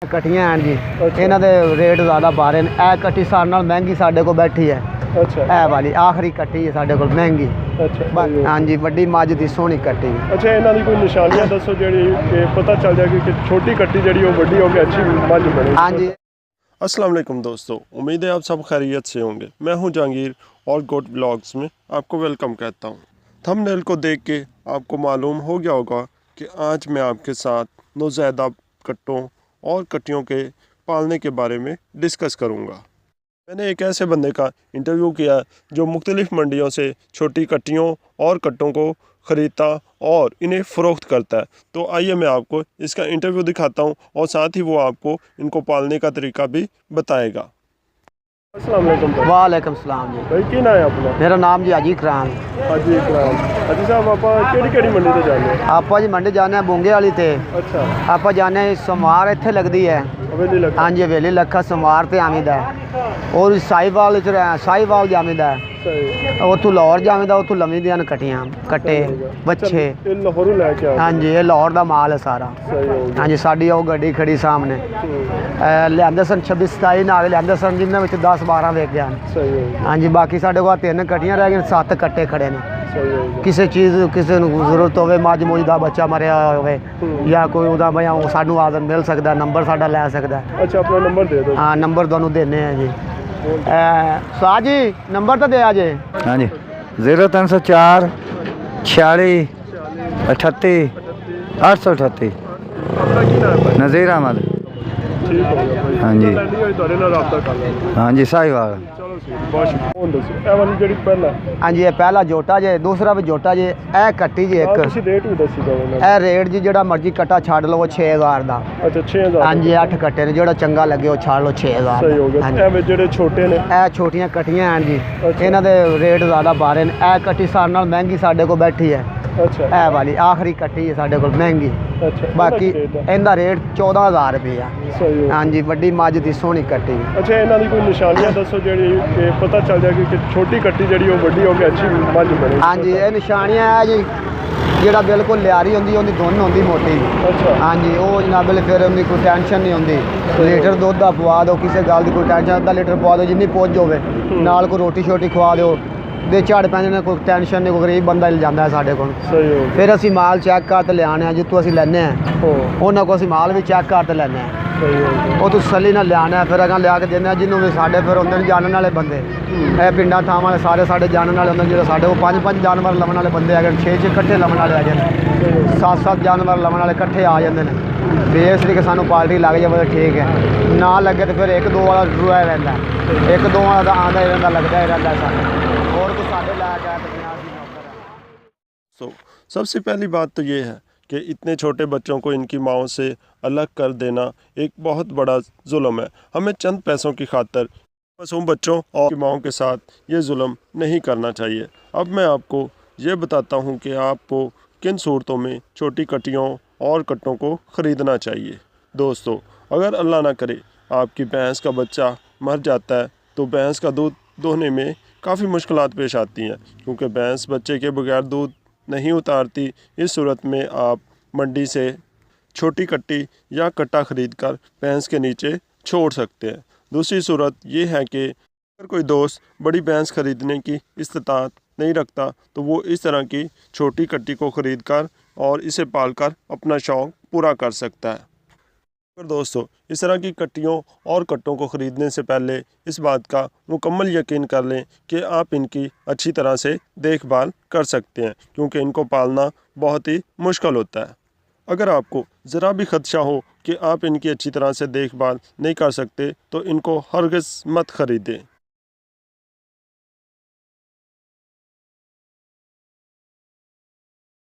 कट्टियां हैं जी। इन्हां दे रेट ज़्यादा पा रहे हैं। ए कट्टी सारे नाल महंगी साडे को बैठी है। अच्छा, ए वाली आखिरी कट्टी है साडे को महंगी। अच्छा हाँ जी, वड्डी मझ दी सोहनी कट्टी। अच्छा, इन्हां दी कोई निशानियां दसो जेहड़ी कि पता चल जाए कि छोटी कट्टी जेहड़ी वो बड़ी हो के अच्छी मझ बने। हाँ जी। अस्सलाम वालेकुम दोस्तों, उम्मीद है आप सब खैरियत से होंगे। मैं हूं जहांगीर और गोट ब्लॉग्स में आपको वेलकम कहता हूं। थंबनेल को देख के आपको मालूम हो गया होगा कि आज मैं आपके साथ नौज़ायदा कट्टों और कट्टियों के पालने के बारे में डिस्कस करूंगा। मैंने एक ऐसे बंदे का इंटरव्यू किया जो मुख्तलिफ़ मंडियों से छोटी कट्टियों और कट्टों को ख़रीदता और इन्हें फ़रोख्त करता है। तो आइए मैं आपको इसका इंटरव्यू दिखाता हूं और साथ ही वो आपको इनको पालने का तरीका भी बताएगा। अस्सलाम वालेकुम भाई। वालेकुम सलाम जी। भाई की नाम है अपना? मेरा नाम जी हाजी इकराम। हाजी इकराम। हाजी साहब आप केड़ी मंडी तो जाने? आप जी मंडी जाने बूंगे वाली ते। अच्छा, आप जाने सोमवार इत्थे लगदी है। हवेली लगा। हाँ जी, हवेली लखा सोमवार ते आमीदा है। और साहिवाल साहिवाल जामीदा है। सही। उतों लाहौर जामीदा, उतों लमी दियां कट्टियां कट्टे बच्चे। ये लाहौरों लेके आओ। हाँ जी, ये लाहौर का माल है सारा। सही हो गया। हाँ जी, साड़ी वो गड्डी खड़ी सामने लियांदे सन 26-27 नाग लियांदे सन, जिन्होंने में 10-12 वेच गए। सही हो गया। हाँ जी, बाकी साढ़े को 3 कट्टियां रह गई, 7 कट्टे खड़े ने। सही हो गया। किसी चीज़ किसी को जरूरत होवे, मझ मुझ का बच्चा मरिया होवे या कोई उदा भैया सानू आदर मिल सकता है, नंबर साडा लै सकता है। अच्छा, अपना नंबर दे दो। हाँ, नंबर तुहानू देने हैं जी। शाह जी नंबर तो दिया जे। हाँ जी, 0304 46 38 838। अपना की नाम है? नज़ीर अहमद। ठीक हो गया भाई। हाँ जी। लैंडिंग होई ਤੁਹਾਡੇ ਨਾਲ ਰਾਬਤਾ ਕਰ ਲਾਂਗੇ। हाँ जी, साहिवाल। चलो सही, बहुत शुक्रिया। फोन दसो ए वाली ਜਿਹੜੀ ਪਹਿਲਾ हाँ जी, ये पहला जोटा जे, दूसरा भी जोटा जे। ए कट्टी जी एक। ਤੁਸੀਂ ਰੇਟ ਵੀ ਦੱਸੀ ਦੋ ਇਹਨਾਂ ए रेट जी ਜਿਹੜਾ ਮਰਜੀ ਕਟਾ ਛੱਡ ਲਓ 6000 ਦਾ। ਦਾ। ਅੱਛਾ 6000। हाँ जी, 8 कट्टे ने, ਜਿਹੜਾ ਚੰਗਾ ਲੱਗੇ ਉਹ ਛੱਡ ਲਓ 6000। ਸਹੀ ਹੋ ਗਿਆ। ਐਵੇਂ ਜਿਹੜੇ ਛੋਟੇ ਨੇ ਇਹ ਛੋਟੀਆਂ ਕਟੀਆਂ ਹਨ ਜੀ। ਅੱਛਾ। ਇਹਨਾਂ ਦੇ ਰੇਟ ਜ਼ਿਆਦਾ ਪਾ ਰਹੇ ਨੇ। ਇਹ ਕਟੀ ਸਾਰਿਆਂ ਨਾਲ ਮਹਿੰਗੀ ਸਾਡੇ ਕੋਲ ਬੈਠੀ ਹੈ। ਅੱਛਾ ਇਹ ਵਾਲੀ ਆਖਰੀ ਕਟੀ ਹੈ ਸਾਡੇ ਕੋਲ ਮਹਿੰਗੀ। ਅੱਛਾ। ਬਾਕੀ ਇਹਦਾ ਰੇਟ 14000 ਰੁਪਏ ਆ। ਸਹੀ ਹੋ। ਹਾਂਜੀ, ਵੱਡੀ ਮੱਝ ਦੀ ਸੋਹਣੀ ਕੱਟੀ। ਅੱਛਾ, ਇਹਨਾਂ ਦੀ ਕੋਈ ਨਿਸ਼ਾਨੀਆਂ ਦੱਸੋ ਜਿਹੜੀ ਕਿ ਪਤਾ ਚੱਲ ਜਾਏ ਕਿ ਛੋਟੀ ਕੱਟੀ ਜਿਹੜੀ ਉਹ ਵੱਡੀ ਹੋ ਕੇ ਅੱਛੀ ਮੱਝ ਬਣੇ। ਹਾਂਜੀ, ਇਹ ਨਿਸ਼ਾਨੀਆਂ ਹੈ ਜੀ। ਜਿਹੜਾ ਬਿਲਕੁਲ ਲਿਆਰੀ ਹੁੰਦੀ ਉਹਦੀ ਧੁੰਨ ਹੁੰਦੀ ਮੋਟੀ। ਅੱਛਾ। ਹਾਂਜੀ, ਉਹ ਜਨਾਬ ਫਿਰ ਉਹਦੀ ਕੋਈ ਟੈਨਸ਼ਨ ਨਹੀਂ ਹੁੰਦੀ। ਲੀਟਰ ਦੁੱਧ ਦਾ ਪਵਾ ਦਿਓ, ਕਿਸੇ ਗੱਲ ਦੀ ਕੋਈ ਟੈਨਸ਼ਨ, ਅੱਧਾ ਲੀਟਰ ਪਵਾ ਦਿਓ ਜਿੰਨੀ ਪੁੱਜ ਹੋਵੇ, ਨਾਲ ਕੋਈ ਰੋਟੀ ਸ਼ੋਟੀ ਖਵਾ ਦਿਓ, ਦੇ ਝੜ ਪੈਂਦੇ ਨੇ, ਕੋਈ ਟੈਨਸ਼ਨ ਨਹੀਂ। ਕੋਈ ਗਰੀਬ ਬੰਦਾ ਜਾਂਦਾ ਹੈ ਸਾਡੇ ਕੋਲ। ਸਹੀ ਹੋ। ਫਿਰ ਅਸੀਂ ਮਾਲ ਚੈੱਕ ਕਰ ਤੇ ਲਿਆਣੇ ਆ, ਜਿੱਥੋਂ ਅਸੀਂ ਲੈਂਦੇ ਹਾਂ ਉਹਨਾਂ ਕੋਲ ਅਸੀਂ ਮਾਲ ਵੀ ਚੈੱਕ ਕਰ ਤੇ ਲੈਂਦੇ ਹਾਂ। ਸਹੀ ਹੋ। ਉਹ ਤਸੱਲੀ ਨਾਲ ਲਿਆਣਾ, ਫਿਰ ਅਗਾਂ ਲਿਆ ਕੇ ਦਿੰਦੇ ਹਾਂ ਜਿਹਨੂੰ ਵੀ ਸਾਡੇ ਫਿਰ ਹੁੰਦੇ ਨੇ ਜਾਣਨ ਵਾਲੇ ਬੰਦੇ। ਇਹ ਪਿੰਡਾਂ ਥਾਵਾਂ ਵਾਲੇ ਸਾਰੇ ਸਾਡੇ ਜਾਣਨ ਵਾਲੇ ਹੁੰਦੇ, ਜਿਹੜੇ ਸਾਡੇ ਕੋਲ 5-5 ਜਾਨਵਰ ਲਵਣ ਵਾਲੇ ਬੰਦੇ ਹੈਗੇ, 6-6 ਇਕੱਠੇ ਲਵਣ ਵਾਲੇ ਹੈਗੇ ਨੇ, 7-7 ਜਾਨਵਰ ਲਵਣ ਵਾਲੇ ਇਕੱਠੇ ਆ ਜਾਂਦੇ ਨੇ। ਵੀ ਇਸ ਲਈ ਕਿ ਸਾਨੂੰ ਪਾਲਟੀ ਲੱਗ ਜਾਵੇ ਤਾਂ ਠੀਕ ਹੈ, ਨਾ ਲੱਗੇ ਤਾਂ ਫਿਰ 1-2 ਵਾਲਾ ਰੁਆ ਰਹਿੰਦਾ, 1-2 ਵਾਲਾ ਤਾਂ ਆਉਂਦਾ ਹੀ ਰਹਿੰਦਾ, ਲੱਗਦਾ ਹੀ ਰਹਿੰਦਾ ਸਾਨੂੰ। ਹੋਰ ਕੋਈ ਸਾਡੇ ਲੈ ਕੇ ਆਇਆ ਤਾਂ सो सबसे पहली बात तो ये है कि इतने छोटे बच्चों को इनकी माओं से अलग कर देना एक बहुत बड़ा जुल्म है। हमें चंद पैसों की खातर मासूम बच्चों और माओं के साथ ये जुल्म नहीं करना चाहिए। अब मैं आपको ये बताता हूँ कि आपको किन सूरतों में छोटी कट्टियों और कट्टों को ख़रीदना चाहिए। दोस्तों, अगर अल्लाह ना करे आपकी भैंस का बच्चा मर जाता है तो भैंस का दूध दोहने में काफ़ी मुश्किलात पेश आती हैं, क्योंकि भैंस बच्चे के बगैर दूध नहीं उतारती। इस सूरत में आप मंडी से छोटी कट्टी या कट्टा ख़रीद कर भैंस के नीचे छोड़ सकते हैं। दूसरी सूरत ये है कि अगर कोई दोस्त बड़ी भैंस ख़रीदने की इस्तात नहीं रखता तो वो इस तरह की छोटी कट्टी को ख़रीद कर और इसे पाल कर अपना शौक़ पूरा कर सकता है। अगर दोस्तों इस तरह की कट्टियों और कट्टों को ख़रीदने से पहले इस बात का मुकम्मल यकीन कर लें कि आप इनकी अच्छी तरह से देखभाल कर सकते हैं, क्योंकि इनको पालना बहुत ही मुश्किल होता है। अगर आपको ज़रा भी ख़दशा हो कि आप इनकी अच्छी तरह से देखभाल नहीं कर सकते तो इनको हरगिज़ मत ख़रीदें।